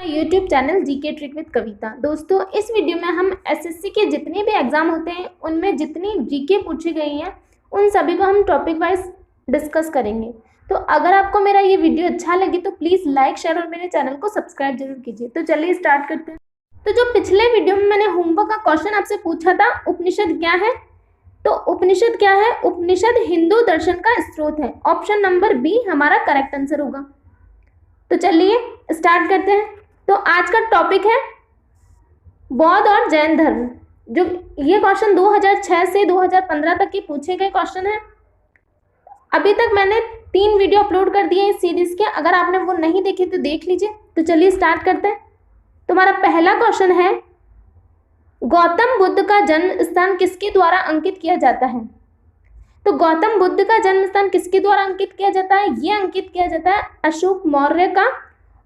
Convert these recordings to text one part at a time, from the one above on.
YouTube channel GK trick with Kavita. दोस्तों, इस video में हम एसएससी के जितने भी एग्जाम होते हैं उनमें जितनी जीके पूछी गई हैं उन सभी को हम टॉपिक वाइज डिस्कस करेंगे। तो अगर आपको मेरा ये वीडियो अच्छा लगे तो प्लीज़ लाइक, शेयर और मेरे चैनल को सब्सक्राइब जरूर कीजिए। तो चलिए स्टार्ट करते हैं। तो जो पिछले वीडियो में मैंने होमवर्क का क्वेश्चन आपसे पूछा था, उपनिषद क्या है? तो उपनिषद क्या है? उपनिषद हिंदू दर्शन का स्रोत है। ऑप्शन नंबर बी हमारा करेक्ट आंसर होगा। तो चलिए स्टार्ट करते हैं। तो आज का टॉपिक है बौद्ध और जैन धर्म। जो ये क्वेश्चन 2006 से 2015 तक के पूछे गए क्वेश्चन है। अभी तक मैंने 3 वीडियो अपलोड कर दिए इस सीरीज के, अगर आपने वो नहीं देखे तो देख लीजिए। तो चलिए स्टार्ट करते हैं। तुम्हारा पहला क्वेश्चन है, गौतम बुद्ध का जन्म स्थान किसके द्वारा अंकित किया जाता है? तो गौतम बुद्ध का जन्म स्थान किसके द्वारा अंकित किया जाता है? ये अंकित किया जाता है अशोक मौर्य का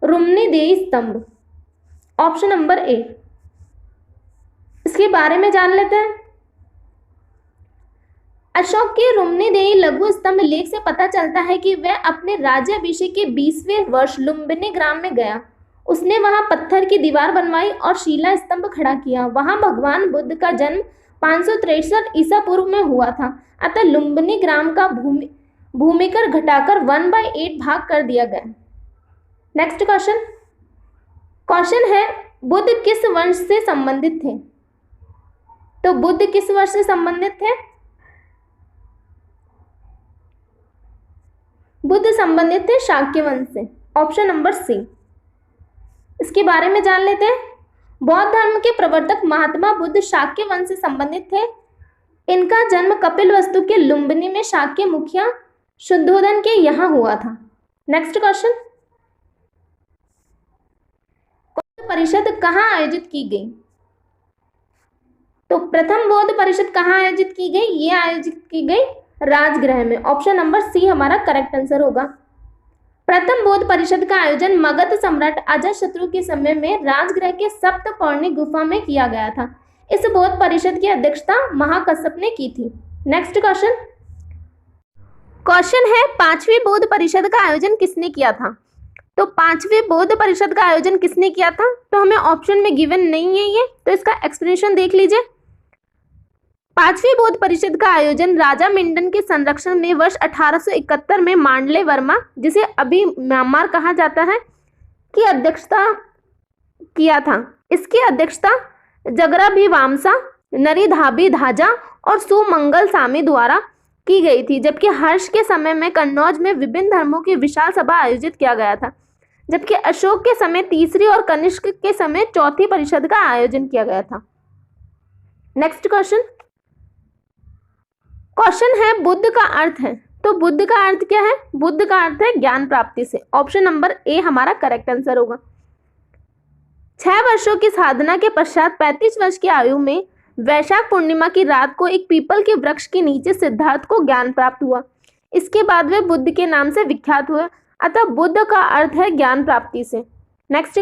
रुम्नीदेई स्तंभ। ऑप्शन नंबर ए। इसके बारे में जान लेते हैं। अशोक के रुम्नीदेई लघु स्तंभ लेख से पता चलता है कि वह अपने राज्याभिषेक के 20वें वर्ष लुम्बिनी ग्राम में गया। उसने वहां पत्थर की दीवार बनवाई और शिला स्तंभ खड़ा किया। वहां भगवान बुद्ध का जन्म 563 ईसा पूर्व में हुआ था। अतः लुम्बिनी ग्राम का भूमिकर घटाकर 1/8 भाग कर दिया गया। नेक्स्ट क्वेश्चन है, बुद्ध किस वंश से संबंधित थे? तो बुद्ध किस वंश से संबंधित थे? बुद्ध संबंधित थे शाक्य वंश से। Option number C. इसके बारे में जान लेते हैं। बौद्ध धर्म के प्रवर्तक महात्मा बुद्ध शाक्य वंश से संबंधित थे। इनका जन्म कपिलवस्तु के लुम्बिनी में शाक्य मुखिया शुद्धोधन के यहाँ हुआ था। नेक्स्ट क्वेश्चन, परिषद कहाँ आयोजित की गई? तो प्रथम बौद्ध परिषद कहाँ आयोजित की गई? ये आयोजित की गई राजगृह में। ऑप्शन नंबर सी हमारा करेक्ट आंसर होगा। प्रथम बौद्ध परिषद का आयोजन मगध सम्राट अजातशत्रु के समय में राजगृह के सप्तपर्णी गुफा में किया गया था। इस बौद्ध परिषद की अध्यक्षता महाकश्यप ने की थी। नेक्स्ट क्वेश्चन है, 5वीं बौद्ध परिषद का आयोजन किसने किया था? तो 5वीं बौद्ध परिषद का आयोजन किसने किया था? तो हमें ऑप्शन में गिवन नहीं है ये, तो इसका एक्सप्लेनेशन देख लीजिए। 5वीं बौद्ध परिषद का आयोजन राजा मिंडन के संरक्षण में वर्ष 1871 में मांडले वर्मा, जिसे अभी म्यांमार कहा जाता है, की अध्यक्षता किया था। इसकी अध्यक्षता जगराभिवामसा, नरिधाबी धाजा और सुमंगल सामी द्वारा की गई थी। जबकि हर्ष के समय में कन्नौज में विभिन्न धर्मों की विशाल सभा आयोजित किया गया था। जबकि अशोक के समय 3री और कनिष्क के समय 4थी परिषद का आयोजन किया गया था। नेक्स्ट क्वेश्चन है, बुद्ध का अर्थ है। तो बुद्ध का अर्थ क्या है? बुद्ध का अर्थ है ज्ञान प्राप्ति से। ऑप्शन नंबर ए हमारा करेक्ट आंसर होगा। 6 वर्षों की साधना के पश्चात 35 वर्ष की आयु में वैशाख पूर्णिमा की रात को एक पीपल के वृक्ष के नीचे सिद्धार्थ को ज्ञान प्राप्त हुआ। इसके बाद वे बुद्ध के नाम से विख्यात हुए। अतः बुद्ध का अर्थ है ज्ञान प्राप्ति से। नेक्स्ट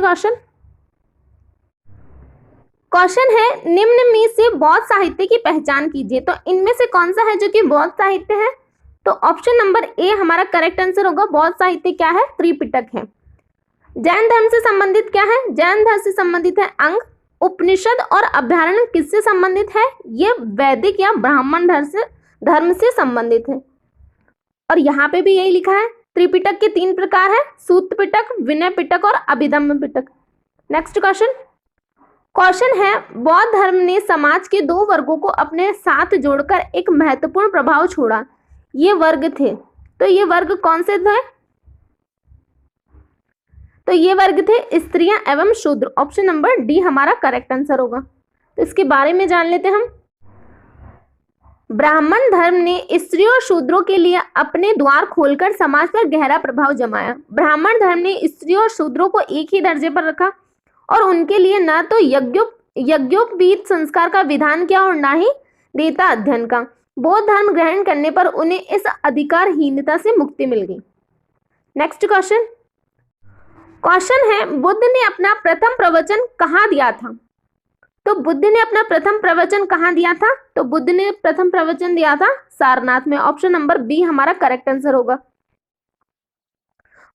क्वेश्चन है, निम्न में से बौद्ध साहित्य की पहचान कीजिए। तो इनमें से कौन सा है जो कि बौद्ध साहित्य है? तो ऑप्शन नंबर ए हमारा करेक्ट आंसर होगा। बौद्ध साहित्य क्या है? त्रिपिटक है। जैन धर्म से संबंधित क्या है? जैन धर्म से संबंधित है अंग, उपनिषद और अभ्यारण। किससे संबंधित है? ये वैदिक या ब्राह्मण धर्म से संबंधित है। और यहाँ पे भी यही लिखा है। त्रिपिटक के 3 प्रकार है, सूत्र पिटक, विनय पिटक और अभिधम्म पिटक। नेक्स्ट क्वेश्चन है, बौद्ध धर्म ने समाज के 2 वर्गों को अपने साथ जोड़कर एक महत्वपूर्ण प्रभाव छोड़ा। ये वर्ग थे। तो ये वर्ग कौन से थे? तो ये वर्ग थे स्त्रियां एवं शूद्र। ऑप्शन नंबर डी हमारा करेक्ट आंसर होगा। तो इसके बारे में जान लेते हैं हम। ब्राह्मण धर्म ने स्त्रियों और शूद्रों के लिए अपने द्वार खोलकर समाज पर गहरा प्रभाव जमाया। ब्राह्मण धर्म ने स्त्रियों और शूद्रों को एक ही दर्जे पर रखा और उनके लिए न तो यज्ञोपवीत संस्कार का विधान किया और न ही देवता अध्ययन का। बौद्ध धर्म ग्रहण करने पर उन्हें इस अधिकारहीनता से मुक्ति मिल गई। नेक्स्ट क्वेश्चन है, बुद्ध ने अपना प्रथम प्रवचन कहाँ दिया था? तो बुद्ध ने अपना प्रथम प्रवचन कहाँ दिया था? तो बुद्ध ने प्रथम प्रवचन दिया था सारनाथ में। ऑप्शन नंबर बी हमारा करेक्ट आंसर होगा।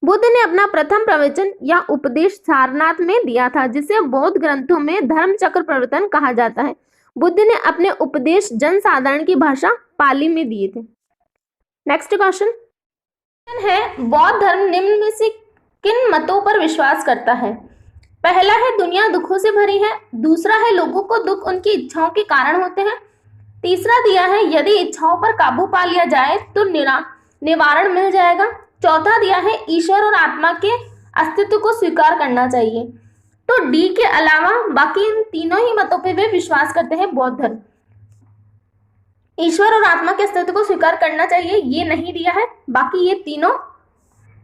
बुद्ध ने अपना प्रथम प्रवचन या उपदेश सारनाथ में दिया था, जिसे बौद्ध ग्रंथों में धर्म चक्र प्रवर्तन कहा जाता है। बुद्ध ने अपने उपदेश जनसाधारण की भाषा पाली में दिए थे। नेक्स्ट क्वेश्चन है, बौद्ध धर्म निम्न में से किन मतों पर विश्वास करता है? पहला है दुनिया दुखों से भरी है, दूसरा है लोगों को दुख उनकी इच्छाओं के कारण होते हैं, तीसरा दिया है यदि इच्छाओं पर काबू पा लिया जाए तो निवारण मिल जाएगा, चौथा दिया है ईश्वर और आत्मा के अस्तित्व को स्वीकार करना चाहिए। तो डी के अलावा बाकी इन तीनों ही मतों पे वे विश्वास करते हैं बौद्ध धर्म। ईश्वर और आत्मा के अस्तित्व को स्वीकार करना चाहिए ये नहीं दिया है, बाकी ये तीनों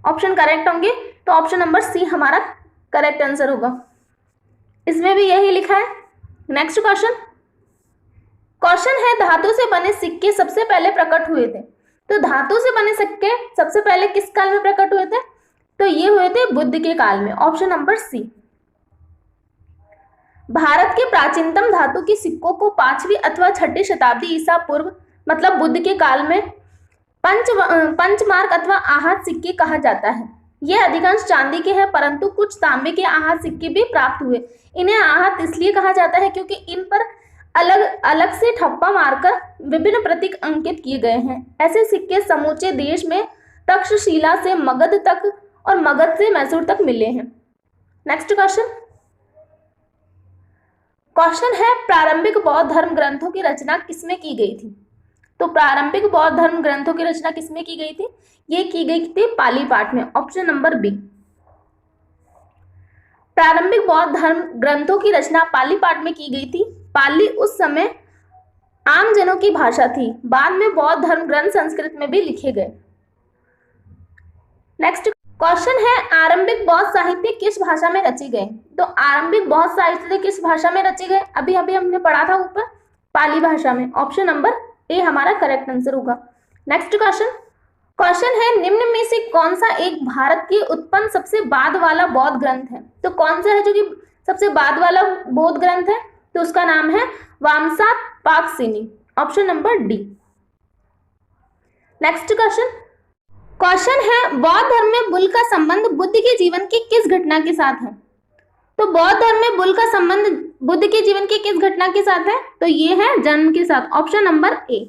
ऑप्शन करेक्ट होंगे, तो ऑप्शन नंबर सी हमारा करेक्ट आंसर होगा। इसमें भी यही लिखा है। नेक्स्ट क्वेश्चन है, धातु से बने सिक्के सबसे पहले प्रकट हुए थे। तो धातु से बने सिक्के सबसे पहले किस काल में प्रकट हुए थे? तो ये हुए थे बुद्ध के काल में, ऑप्शन नंबर सी। भारत के प्राचीनतम धातु के सिक्कों को 5वीं अथवा 6वीं शताब्दी ईसा पूर्व मतलब बुद्ध के काल में पंचमार्क अथवा आहत सिक्के कहा जाता है। ये अधिकांश चांदी के हैं, परंतु कुछ तांबे के आहत सिक्के भी प्राप्त हुए। इन्हें आहत इसलिए कहा जाता है क्योंकि इन पर अलग अलग से ठप्पा मारकर विभिन्न प्रतीक अंकित किए गए हैं। ऐसे सिक्के समूचे देश में तक्षशिला से मगध तक और मगध से मैसूर तक मिले हैं। नेक्स्ट क्वेश्चन है, प्रारंभिक बौद्ध धर्म ग्रंथों की रचना किसमें की गई थी? तो प्रारंभिक बौद्ध धर्म ग्रंथों की रचना किसमें की गई थी? ये की गई थी पाली पाठ में, ऑप्शन नंबर बी। प्रारंभिक बौद्ध धर्म ग्रंथों की रचना पाली पाठ में की गई थी। पाली उस समय आम जनों की भाषा थी, बाद में बौद्ध धर्म ग्रंथ संस्कृत में भी लिखे गए। नेक्स्ट क्वेश्चन है, आरंभिक बौद्ध साहित्य किस भाषा में रचे गए? तो आरंभिक बौद्ध साहित्य किस भाषा में रचे गए? अभी हमने पढ़ा था ऊपर, पाली भाषा में, ऑप्शन नंबर ए हमारा करेक्ट आंसर होगा। नेक्स्ट क्वेश्चन है, निम्न में से कौन सा एक भारत के उत्पन्न सबसे बाद वाला बौद्ध ग्रंथ है? तो कौन सा है जो कि सबसे बाद वाला बौद्ध ग्रंथ है? तो उसका नाम है वामसा पाकसिनी, option number D. Next question है, बौद्ध धर्म में बुल का संबंध बुद्ध के जीवन की किस घटना के साथ है? तो बौद्ध धर्म में बुल का संबंध बुद्ध के जीवन की किस घटना के साथ है? तो ये है जन्म के साथ, ऑप्शन नंबर ए।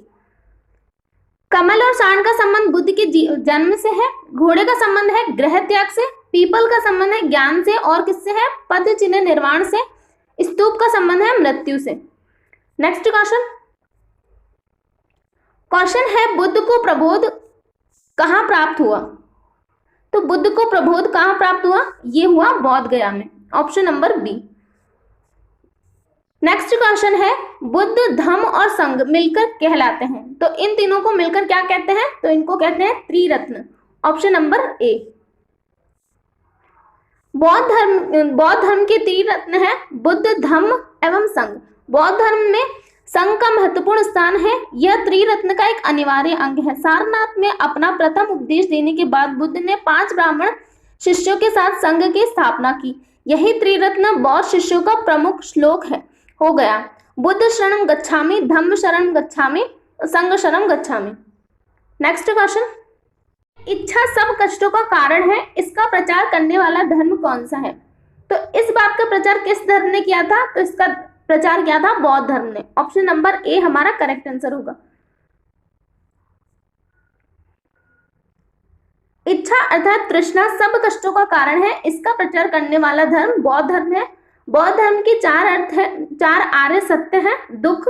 कमल और सांड का संबंध बुद्ध के जन्म से है, घोड़े का संबंध है गृह त्याग से, पीपल का संबंध है ज्ञान से और किससे है? पद चिन्ह निर्माण से, स्तूप का संबंध है मृत्यु से। नेक्स्ट क्वेश्चन है, बुद्ध को प्रबोध कहाँ प्राप्त हुआ? तो बुद्ध को प्रबोध कहाँ प्राप्त हुआ? ये हुआ बौद्ध गया में, option number B. Next question है, बुद्ध धम्म और संघ मिलकर कहलाते हैं, तो इन तीनों को मिलकर क्या कहते हैं? तो इनको कहते हैं त्रिरत्न, ऑप्शन नंबर ए। बौद्ध धर्म के त्रिरत्न है बुद्ध, धम्म एवं संघ। बौद्ध धर्म में संघ का महत्वपूर्ण स्थान है, यह त्रिरत्न का एक अनिवार्य अंग है। सारनाथ में अपना प्रथम उपदेश देने के बाद बुद्ध ने 5 ब्राह्मण शिष्यों के साथ संघ की स्थापना की। यही त्रिरत्न बौद्ध शिष्यों का प्रमुख श्लोक है हो गया। बुद्ध शरणं गच्छामि, धम्म शरणं गच्छामि, संघ शरणं गच्छामि। नेक्स्ट क्वेश्चन, इच्छा सब कष्टों का कारण है, इसका प्रचार करने वाला धर्म कौन सा है? तो इस बात का प्रचार किस धर्म ने किया था? तो इसका प्रचार किया था बौद्ध धर्म ने, ऑप्शन नंबर ए हमारा करेक्ट आंसर होगा। इच्छा अर्थात तृष्णा सब कष्टों का कारण है, इसका प्रचार करने वाला धर्म बौद्ध धर्म है। बौद्ध धर्म के 4 अर्थ है, 4 आर्य सत्य है। दुख,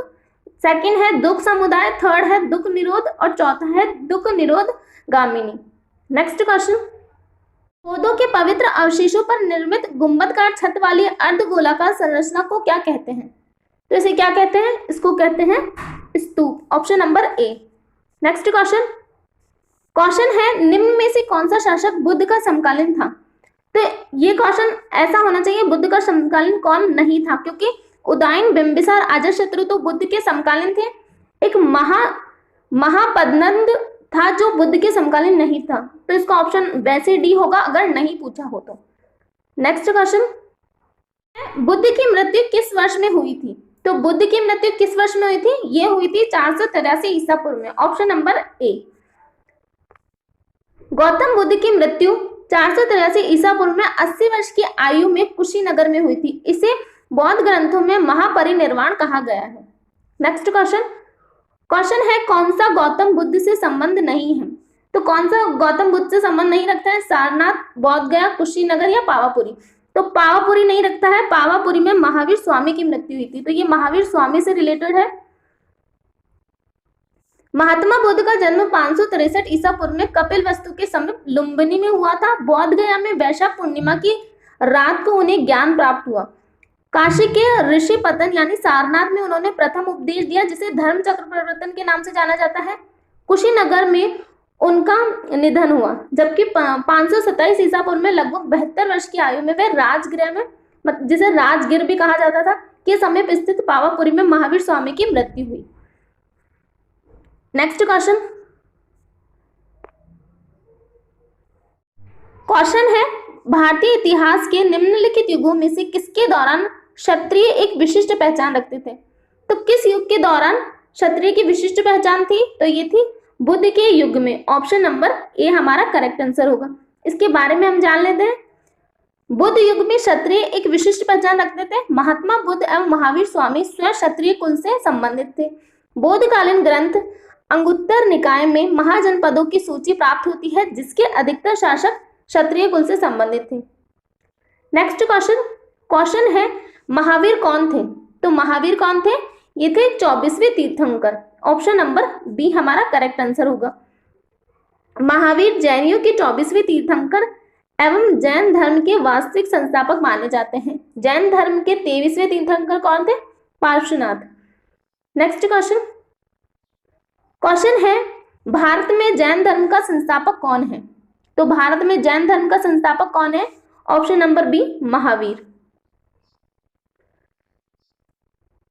सेकंड है दुख समुदाय, थर्ड है दुख निरोध और चौथा है दुख निरोध गामिनी। नेक्स्ट क्वेश्चन, पौधों के पवित्र अवशेषों पर निर्मित गुंबदकार छत वाली अर्धगोलाकार संरचना को क्या कहते हैं? तो इसे क्या कहते हैं? इसको कहते हैं stupa, option number A. Next question है, निम्न में से कौन सा शासक बुद्ध का समकालीन था? तो ये क्वेश्चन ऐसा होना चाहिए, बुद्ध का समकालीन कौन नहीं था, क्योंकि उदयन, बिंबिसार, अजातशत्रु तो बुद्ध के समकालीन थे। एक महापद्नंद था जो बुद्ध के समकालीन नहीं था, तो इसका ऑप्शन वैसे डी होगा अगर नहीं पूछा हो तो। नेक्स्ट क्वेश्चन, बुद्ध की मृत्यु किस वर्ष में हुई थी? तो बुद्ध की मृत्यु किस वर्ष में हुई थी? ये हुई थी 483 ईसा पूर्व में, ऑप्शन नंबर ए। गौतम बुद्ध की मृत्यु 483 ईसा पूर्व में 80 वर्ष की आयु में कुशीनगर में हुई थी। इसे बौद्ध ग्रंथों में महापरिनिर्वाण कहा गया है। नेक्स्ट क्वेश्चन है कौन सा गौतम बुद्ध से संबंध नहीं है? तो कौन सा गौतम बुद्ध से संबंध नहीं रखता है? सारनाथ, बोध गया, कुशीनगर या पावापुरी? तो पावापुरी नहीं रखता है। पावापुरी में महावीर स्वामी की मृत्यु हुई थी, तो ये महावीर स्वामी से रिलेटेड है। महात्मा बुद्ध का जन्म 563 ईसा पूर्व में कपिलवस्तु के समीप लुम्बिनी में हुआ था। बोध गया में वैशाख पूर्णिमा की रात को उन्हें ज्ञान प्राप्त हुआ। काशी के ऋषि पतन यानी सारनाथ में उन्होंने प्रथम उपदेश दिया, जिसे धर्म चक्र प्रवर्तन के नाम से जाना जाता है। कुशीनगर में उनका निधन हुआ, जबकि 527 ईसा पूर्व में लगभग 72 वर्ष की आयु में वे राजगृह में, जिसे राजगीर भी कहा जाता था, के समीप स्थित पावापुरी में महावीर स्वामी की मृत्यु हुई। नेक्स्ट क्वेश्चन है भारतीय इतिहास के निम्नलिखित युगों में से किसके दौरान क्षत्रिय एक विशिष्ट पहचान रखते थे? तो किस युग के दौरान क्षत्रिय की विशिष्ट पहचान थी? तो ये थी बुद्ध के युग में। ऑप्शन नंबर ए हमारा करेक्ट आंसर होगा। इसके बारे में हम जान लेते हैं। बुद्ध युग में क्षत्रिय एक विशिष्ट पहचान रखते थे। महात्मा बुद्ध एवं महावीर स्वामी स्वयं क्षत्रिय कुल से संबंधित थे। बौद्धकालीन ग्रंथ अंगुत्तर निकाय में महाजनपदों की सूची प्राप्त होती है, जिसके अधिकतर शासक क्षत्रिय कुल से संबंधित थे। नेक्स्ट क्वेश्चन है महावीर कौन थे? तो महावीर कौन थे? ये थे 24वें तीर्थंकर। ऑप्शन नंबर बी हमारा करेक्ट आंसर होगा। महावीर जैनियों के 24वें तीर्थंकर एवं जैन धर्म के वास्तविक संस्थापक माने जाते हैं। जैन धर्म के 23वें तीर्थंकर कौन थे? पार्श्वनाथ। नेक्स्ट क्वेश्चन है भारत में जैन धर्म का संस्थापक कौन है? तो भारत में जैन धर्म का संस्थापक कौन है? Option number B Mahavir.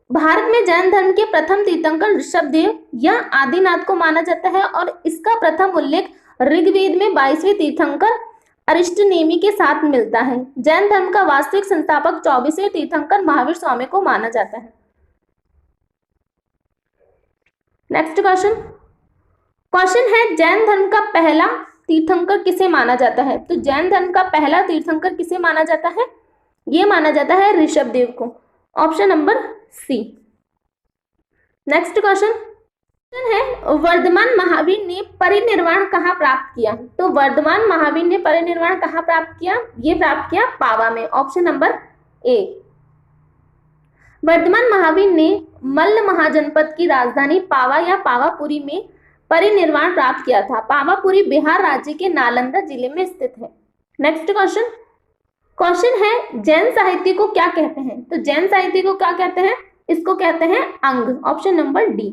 Bharat में जैन धर्म के प्रथम तीर्थंकर ऋषभदेव या आदिनाथ को माना जाता है और इसका प्रथम उल्लेख ऋग्वेद में 22वें तीर्थंकर अरिष्टनेमि के साथ मिलता है। जैन धर्म का वास्तविक संस्थापक 24वें तीर्थंकर महावीर स्वामी को माना जाता है। नेक्स्ट क्वेश्चन है जैन धर्म का पहला तीर्थंकर किसे माना जाता है? तो जैन धर्म का पहला तीर्थंकर किसे माना जाता है? ये माना जाता है ऋषभदेव को। Option number C. Next question है वर्धमान महावीर ने परिनिर्वाण कहाँ प्राप्त किया? तो वर्धमान महावीर ने परिनिर्वाण कहाँ प्राप्त किया? ये प्राप्त किया पावा में। Option number A. Vardhaman Mahavir ने मल्ल महाजनपद की राजधानी पावा या पावापुरी में परिनिर्वाण प्राप्त किया था। पावापुरी बिहार राज्य के नालंदा जिले में स्थित है। नेक्स्ट क्वेश्चन है जैन साहित्य को क्या कहते हैं? तो जैन साहित्य को क्या कहते हैं? इसको कहते हैं अंग। Option number D.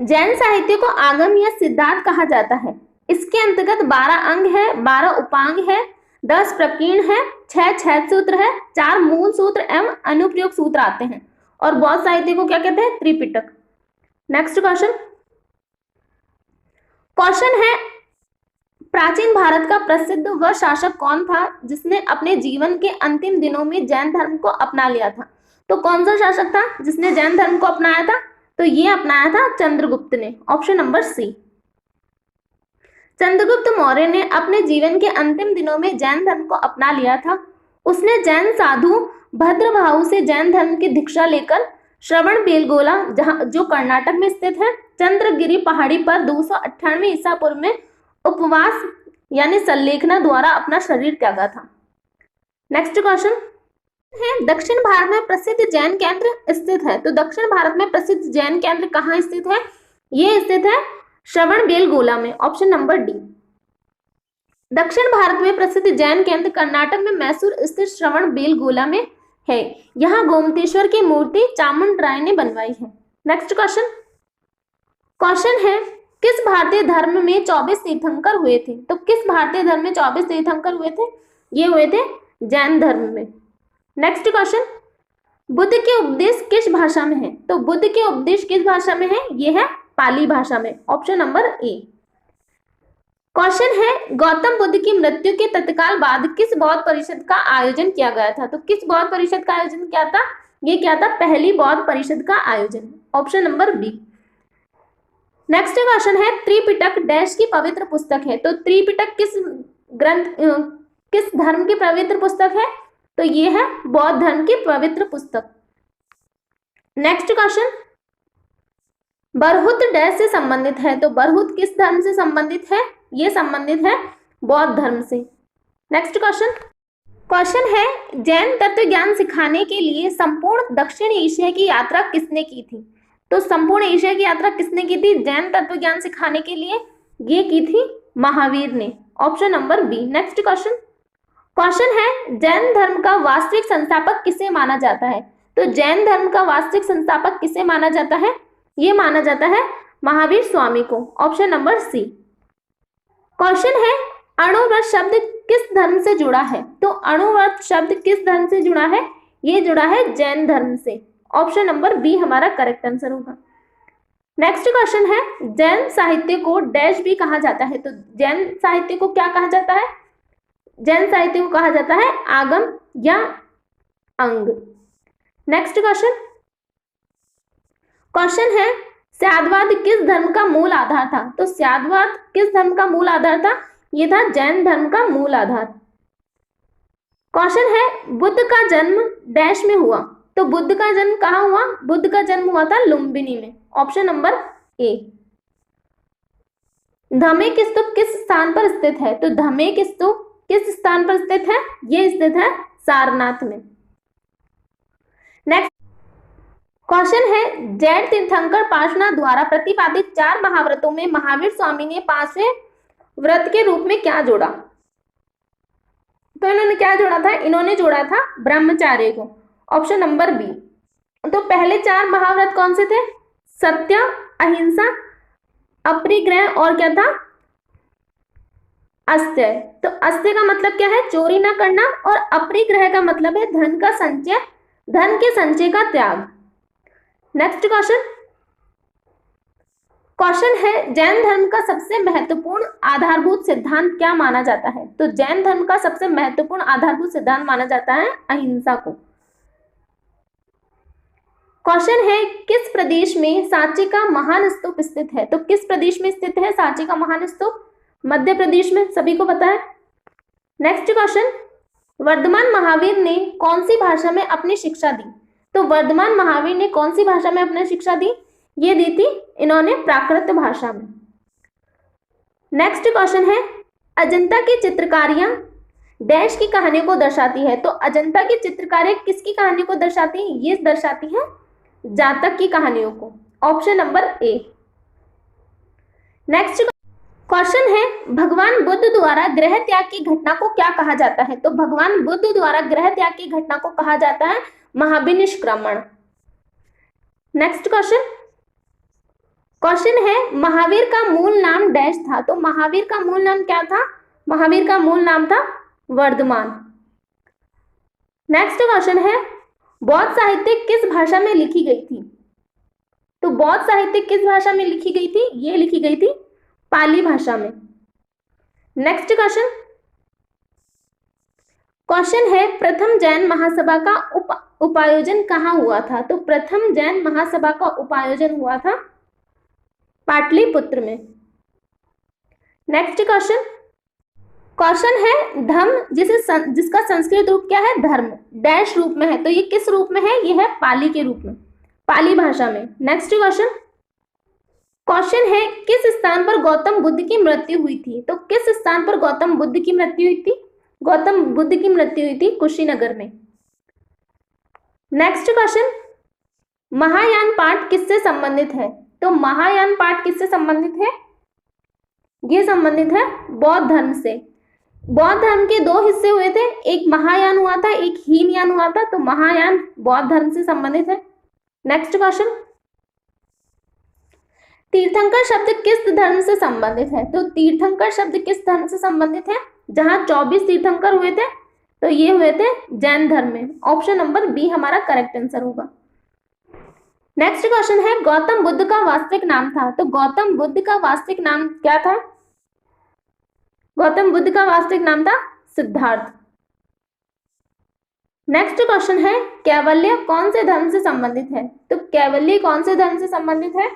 जैन साहित्य को आगम या सिद्धांत कहा जाता है। इसके अंतर्गत 12 अंग है, 12 उपांग है, 10 प्रकीर्ण है, 6 छेद सूत्र है, 4 मूल सूत्र एवं अनुप्रयोग सूत्र आते हैं। और बौद्ध साहित्य को क्या कहते हैं? त्रिपिटक। नेक्स्ट क्वेश्चन है प्राचीन भारत का प्रसिद्ध वह शासक कौन था जिसने अपने जीवन के अंतिम दिनों में जैन धर्म को अपना लिया था? तो कौन सा शासक था जिसने जैन धर्म को अपनाया था? तो ये अपनाया था चंद्रगुप्त ने। Option number C. Chandragupta Maurya ने अपने जीवन के अंतिम दिनों में जैन धर्म को अपना लिया था। उसने जैन साधु भद्रभाहु से जैन धर्म की दीक्षा लेकर श्रवणबेलगोला, जो कर्नाटक में स्थित है, चंद्रगिरी पहाड़ी पर 298 ईसा पूर्व में उपवास यानी संलेखना द्वारा अपना शरीर त्यागा था। नेक्स्ट क्वेश्चन है दक्षिण भारत में प्रसिद्ध जैन केंद्र स्थित है। तो दक्षिण भारत में प्रसिद्ध जैन केंद्र कहाँ स्थित है? ये स्थित है श्रवणबेलगोला में। Option number D. दक्षिण भारत में प्रसिद्ध जैन केंद्र कर्नाटक में मैसूर स्थित श्रवणबेलगोला में है। यहाँ गोमतेश्वर की मूर्ति चामुंडराय ने बनवाई है। नेक्स्ट क्वेश्चन है किस भारतीय धर्म में 24 तीर्थंकर हुए थे? तो किस भारतीय धर्म में 24 तीर्थंकर हुए थे? ये हुए थे जैन धर्म में। नेक्स्ट क्वेश्चन बुद्ध के उपदेश किस भाषा में है? तो बुद्ध के उपदेश किस भाषा में है? ये है पाली भाषा में। ऑप्शन नंबर ए। क्वेश्चन है गौतम बुद्ध की मृत्यु के तत्काल बाद किस बौद्ध परिषद का आयोजन किया गया था? तो किस बौद्ध परिषद का आयोजन किया था? ये क्या था? पहली बौद्ध परिषद का आयोजन। Option number B. Next question है त्रिपिटक डैश की पवित्र पुस्तक है। तो त्रिपिटक किस ग्रंथ किस धर्म की पवित्र पुस्तक है? तो ये है बौद्ध धर्म की पवित्र पुस्तक। नेक्स्ट क्वेश्चन, बरहुत डैश से संबंधित है? तो बरहुत किस धर्म से संबंधित है? ये संबंधित है बौद्ध धर्म से। नेक्स्ट क्वेश्चन है, जैन तत्व ज्ञान सिखाने के लिए संपूर्ण दक्षिण एशिया की यात्रा किसने की थी? तो संपूर्ण एशिया की यात्रा किसने की थी जैन तत्व ज्ञान सिखाने के लिए? ये की थी महावीर ने। Option number B. Next question है, जैन धर्म का वास्तविक संस्थापक किसे माना जाता है? तो जैन धर्म का वास्तविक संस्थापक किसे माना जाता है? ये माना जाता है महावीर स्वामी को। ऑप्शन नंबर सी। क्वेश्चन है, अणुव्रत शब्द किस धर्म से जुड़ा है? तो अणुव्रत शब्द किस धर्म से जुड़ा है? ये जुड़ा है जैन धर्म से। ऑप्शन नंबर बी हमारा करेक्ट आंसर होगा। नेक्स्ट क्वेश्चन है, जैन साहित्य को डैश भी कहा जाता है? तो जैन साहित्य को क्या कहा जाता है? जैन साहित्य को कहा जाता है आगम या अंग। नेक्स्ट क्वेश्चन है, स्यादवाद किस धर्म का मूल आधार था? तो स्यादवाद किस धर्म का मूल आधार था? ये था जैन धर्म का मूल आधार। क्वेश्चन है, बुद्ध का जन्म डैश में हुआ? तो बुद्ध का जन्म कहाँ हुआ? बुद्ध का जन्म हुआ था लुम्बिनी में। Option number A. Dhamek stupa किस स्थान पर स्थित है? तो धमेक स्तूप किस स्थान पर स्थित है? ये स्थित है सारनाथ में। नेक्स्ट क्वेश्चन है, जैन तीर्थंकर पार्श्वनाथ द्वारा प्रतिपादित 4 महाव्रतों में महावीर स्वामी ने 5वें व्रत के रूप में क्या जोड़ा? तो इन्होंने क्या जोड़ा था? इन्होंने जोड़ा था ब्रह्मचार्य को। Option number B. तो पहले 4 महाव्रत कौन से थे? सत्य, अहिंसा, अपरिग्रह और क्या था? अस्त्य। तो अस्त्य का मतलब क्या है? चोरी ना करना। और अपरिग्रह का मतलब है धन का संचय, धन के संचय का त्याग। नेक्स्ट क्वेश्चन है, जैन धर्म का सबसे महत्वपूर्ण आधारभूत सिद्धांत क्या माना जाता है? तो जैन धर्म का सबसे महत्वपूर्ण आधारभूत सिद्धांत माना जाता है अहिंसा को। क्वेश्चन है, किस प्रदेश में सांची का महान स्तूप स्थित है? तो किस प्रदेश में स्थित है सांची का महान स्तूप? मध्य प्रदेश में, सभी को पता है। नेक्स्ट क्वेश्चन, वर्धमान महावीर ने कौन सी भाषा में अपनी शिक्षा दी? तो वर्धमान महावीर ने कौन सी भाषा में अपनी शिक्षा दी? ये दी थी इन्होंने प्राकृत भाषा में। नेक्स्ट क्वेश्चन है, अजंता की चित्रकारियां डैश की कहानी को दर्शाती है? तो अजंता की चित्रकारियां किसकी कहानी को दर्शाती है? ये दर्शाती है जातक की कहानियों को। Option number A. Next question है, भगवान बुद्ध द्वारा गृह त्याग की घटना को क्या कहा जाता है? तो भगवान बुद्ध द्वारा गृह त्याग की घटना को कहा जाता है महाविनिष्क्रमण। नेक्स्ट क्वेश्चन है, महावीर का मूल नाम डैश था? तो महावीर का मूल नाम क्या था? महावीर का मूल नाम था वर्धमान। नेक्स्ट क्वेश्चन है, बौद्ध साहित्य किस भाषा में लिखी गई थी? तो बौद्ध साहित्य किस भाषा में लिखी गई थी? ये लिखी गई थी पाली भाषा में। नेक्स्ट क्वेश्चन है, प्रथम जैन महासभा का उपायोजन कहाँ हुआ था? तो प्रथम जैन महासभा का उपायोजन हुआ था पाटलिपुत्र में। नेक्स्ट क्वेश्चन है, धम्म जिसका संस्कृत रूप क्या है? धर्म डैश रूप में है? तो ये किस रूप में है? ये है पाली के रूप में, पाली भाषा में। नेक्स्ट क्वेश्चन है, किस स्थान पर गौतम बुद्ध की मृत्यु हुई थी? तो किस स्थान पर गौतम बुद्ध की मृत्यु हुई थी? गौतम बुद्ध की मृत्यु हुई थी कुशीनगर में। नेक्स्ट क्वेश्चन, महायान पाठ किससे संबंधित है? तो महायान पाठ किससे संबंधित है? ये संबंधित है बौद्ध धर्म से। बौद्ध धर्म के 2 हिस्से हुए थे, एक महायान हुआ था, एक हीनयान हुआ था। तो महायान बौद्ध धर्म से संबंधित है। नेक्स्ट क्वेश्चन, तीर्थंकर शब्द किस धर्म से संबंधित है? तो तीर्थंकर शब्द किस धर्म से संबंधित है? जहां 24 तीर्थंकर हुए थे, तो ये हुए थे जैन धर्म में। ऑप्शन नंबर बी हमारा करेक्ट आंसर होगा। नेक्स्ट क्वेश्चन है, गौतम बुद्ध का वास्तविक नाम था? तो गौतम बुद्ध का वास्तविक नाम क्या था? गौतम बुद्ध का वास्तविक नाम था सिद्धार्थ। नेक्स्ट क्वेश्चन है, कैवल्य कौन से धर्म से संबंधित है? तो कैवल्य कौन से धर्म से संबंधित है?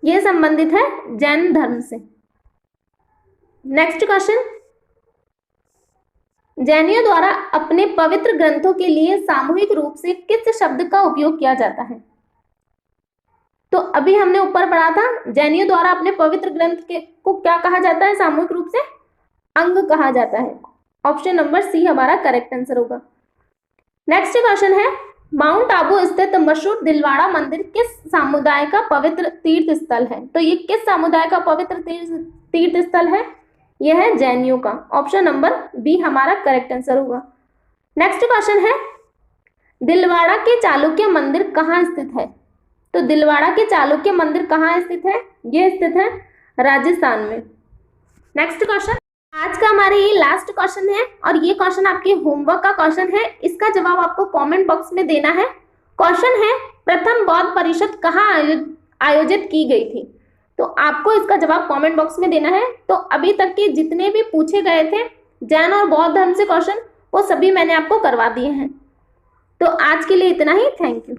ये संबंधित है जैन धर्म से। नेक्स्ट क्वेश्चन, जैनियों द्वारा अपने पवित्र ग्रंथों के लिए सामूहिक रूप से किस शब्द का उपयोग किया जाता है? तो अभी हमने ऊपर पढ़ा था, जैनियों द्वारा अपने पवित्र ग्रंथ को क्या कहा जाता है? सामूहिक रूप से अंग कहा जाता है। ऑप्शन नंबर सी हमारा करेक्ट आंसर होगा। नेक्स्ट क्वेश्चन है, माउंट आबू स्थित मशहूर दिलवाड़ा मंदिर किस समुदाय का पवित्र तीर्थ स्थल है? तो ये किस समुदाय का पवित्र तीर्थ स्थल है? यह है जैनियों का। ऑप्शन नंबर बी हमारा करेक्ट आंसर होगा। नेक्स्ट क्वेश्चन है, दिलवाड़ा के चालुक्य मंदिर कहाँ स्थित है? तो दिलवाड़ा के चालुक्य मंदिर कहाँ स्थित है? यह स्थित है राजस्थान में। नेक्स्ट क्वेश्चन, आज का हमारे ये लास्ट क्वेश्चन है और ये क्वेश्चन आपके होमवर्क का क्वेश्चन है। इसका जवाब आपको कमेंट बॉक्स में देना है। क्वेश्चन है, प्रथम बौद्ध परिषद कहाँ आयोजित की गई थी? तो आपको इसका जवाब कमेंट बॉक्स में देना है। तो अभी तक के जितने भी पूछे गए थे जैन और बौद्ध धर्म से क्वेश्चन, वो सभी मैंने आपको करवा दिए हैं। तो आज के लिए इतना ही। Thank you.